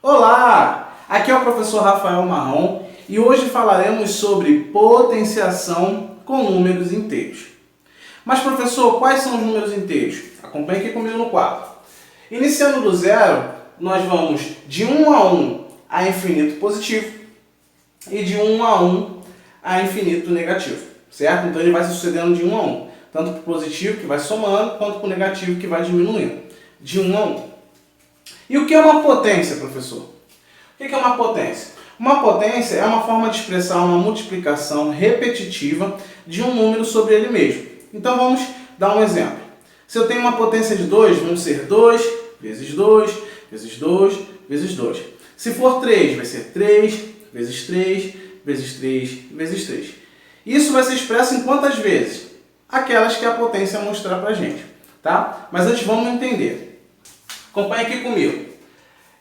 Olá! Aqui é o professor Rafael Marrom e hoje falaremos sobre potenciação com números inteiros. Mas professor, quais são os números inteiros? Acompanhe aqui comigo no quadro. Iniciando do zero, nós vamos de 1 a 1 a infinito positivo e de 1 a 1 a infinito negativo, certo? Então ele vai se sucedendo de 1 a 1, tanto para o positivo, que vai somando, quanto para o negativo, que vai diminuindo, de 1 a 1. E o que é uma potência, professor? O que é uma potência? Uma potência é uma forma de expressar uma multiplicação repetitiva de um número sobre ele mesmo. Então vamos dar um exemplo. Se eu tenho uma potência de 2, vão ser 2 vezes 2 vezes 2 vezes 2. Se for 3, vai ser 3 vezes 3 vezes 3 vezes 3. Isso vai ser expresso em quantas vezes? Aquelas que a potência mostrar para a gente, tá? Mas antes vamos entender. Acompanhe aqui comigo.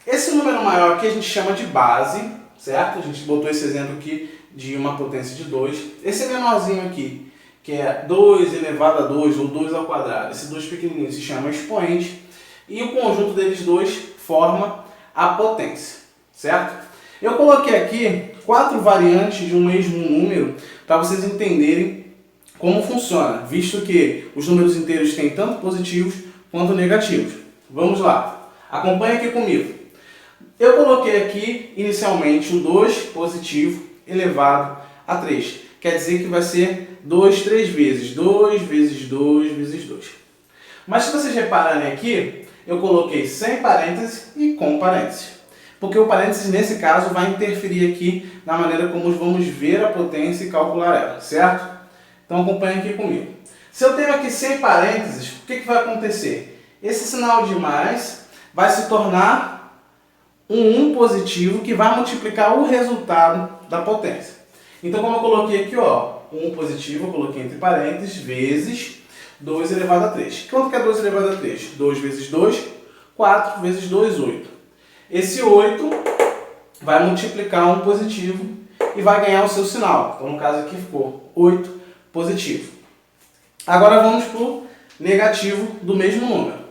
Esse número maior aqui a gente chama de base, certo? A gente botou esse exemplo aqui de uma potência de 2. Esse menorzinho aqui, que é 2 elevado a 2 ou 2 ao quadrado, esse 2 pequenininho se chama expoente. E o conjunto deles dois forma a potência, certo? Eu coloquei aqui 4 variantes de um mesmo número para vocês entenderem como funciona, visto que os números inteiros têm tanto positivos quanto negativos. Vamos lá, acompanhe aqui comigo. Eu coloquei aqui inicialmente o 2 positivo elevado a 3. Quer dizer que vai ser 2 3 vezes, 2 vezes 2 vezes 2. Mas se vocês repararem aqui, eu coloquei sem parênteses e com parênteses. Porque o parênteses nesse caso vai interferir aqui na maneira como vamos ver a potência e calcular ela, certo? Então acompanhe aqui comigo. Se eu tenho aqui sem parênteses, o que vai acontecer? Esse sinal de mais vai se tornar um 1 positivo que vai multiplicar o resultado da potência. Então, como eu coloquei aqui, ó, 1 positivo, eu coloquei entre parênteses, vezes 2 elevado a 3. Quanto que é 2 elevado a 3? 2 vezes 2, 4 vezes 2, 8. Esse 8 vai multiplicar um positivo e vai ganhar o seu sinal. Então, no caso aqui ficou 8 positivo. Agora vamos para o negativo do mesmo número.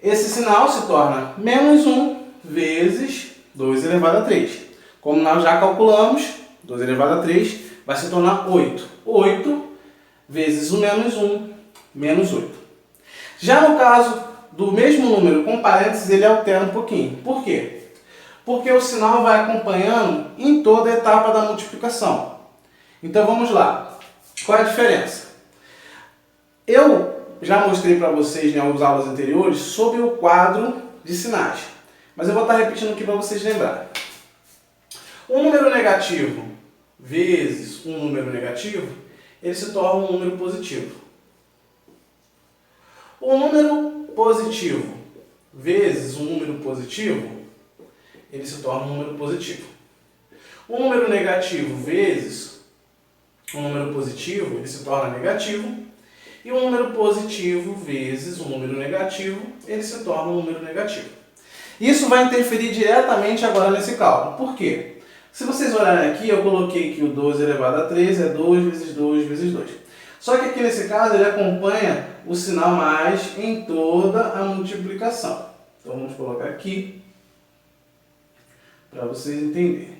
Esse sinal se torna menos 1 vezes 2 elevado a 3. Como nós já calculamos, 2 elevado a 3 vai se tornar 8. 8 vezes o menos 1, menos 8. Já no caso do mesmo número com parênteses, ele altera um pouquinho. Por quê? Porque o sinal vai acompanhando em toda a etapa da multiplicação. Então vamos lá. Qual é a diferença? Eu já mostrei para vocês em algumas aulas anteriores sobre o quadro de sinais. Mas eu vou estar repetindo aqui para vocês lembrarem. Um número negativo vezes um número negativo, ele se torna um número positivo. Um número positivo vezes um número positivo, ele se torna um número positivo. Um número negativo vezes um número positivo, ele se torna negativo. E um número positivo vezes um número negativo, ele se torna um número negativo. Isso vai interferir diretamente agora nesse cálculo. Por quê? Se vocês olharem aqui, eu coloquei que o 12 elevado a 3 é 2 vezes 2 vezes 2. Só que aqui nesse caso ele acompanha o sinal mais em toda a multiplicação. Então vamos colocar aqui para vocês entenderem.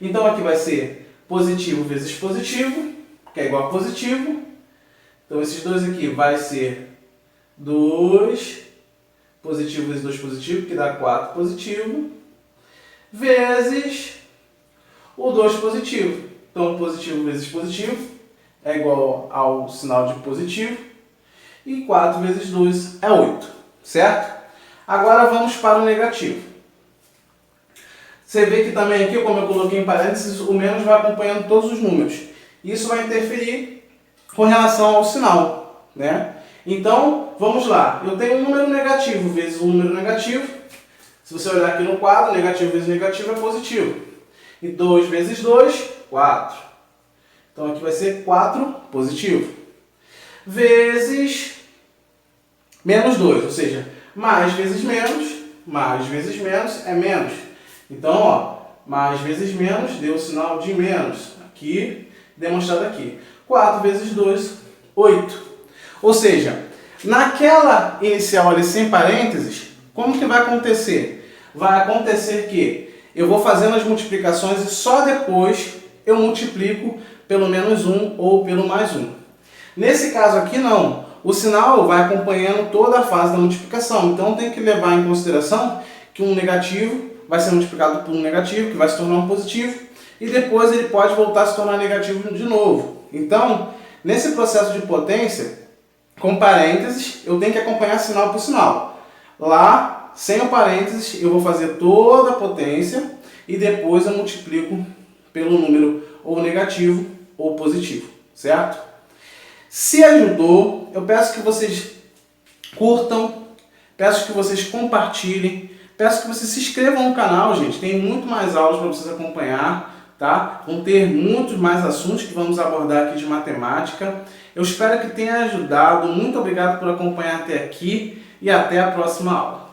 Então aqui vai ser positivo vezes positivo, que é igual a positivo. Então esses dois aqui vai ser 2 positivo vezes 2 positivo, que dá 4 positivo, vezes o 2 positivo. Então positivo vezes positivo é igual ao sinal de positivo, e 4 vezes 2 é 8, certo? Agora vamos para o negativo. Você vê que também aqui, como eu coloquei em parênteses, o menos vai acompanhando todos os números. Isso vai interferir com relação ao sinal, né? Então, vamos lá. Eu tenho um número negativo vezes um número negativo. Se você olhar aqui no quadro, negativo vezes negativo é positivo. E 2 vezes 2, 4. Então, aqui vai ser 4 positivo. Vezes menos 2, ou seja, mais vezes menos é menos. Então, ó, mais vezes menos deu o sinal de menos. Aqui, demonstrado aqui. 4 vezes 2, 8. Ou seja, naquela inicial ali sem parênteses, Como que vai acontecer? Vai acontecer que eu vou fazendo as multiplicações e só depois eu multiplico pelo menos 1 ou pelo mais 1. Nesse caso aqui não, o sinal vai acompanhando toda a fase da multiplicação, então tem que levar em consideração que um negativo vai ser multiplicado por um negativo, que vai se tornar um positivo, e depois ele pode voltar a se tornar negativo de novo. Então, nesse processo de potência, com parênteses, eu tenho que acompanhar sinal por sinal. Lá, sem o parênteses, eu vou fazer toda a potência e depois eu multiplico pelo número ou negativo ou positivo, certo? Se ajudou, eu peço que vocês curtam, peço que vocês compartilhem, peço que vocês se inscrevam no canal, gente. Tem muito mais aulas para vocês acompanhar, tá? Vão ter muitos mais assuntos que vamos abordar aqui de matemática. Eu espero que tenha ajudado. Muito obrigado por acompanhar até aqui e até a próxima aula.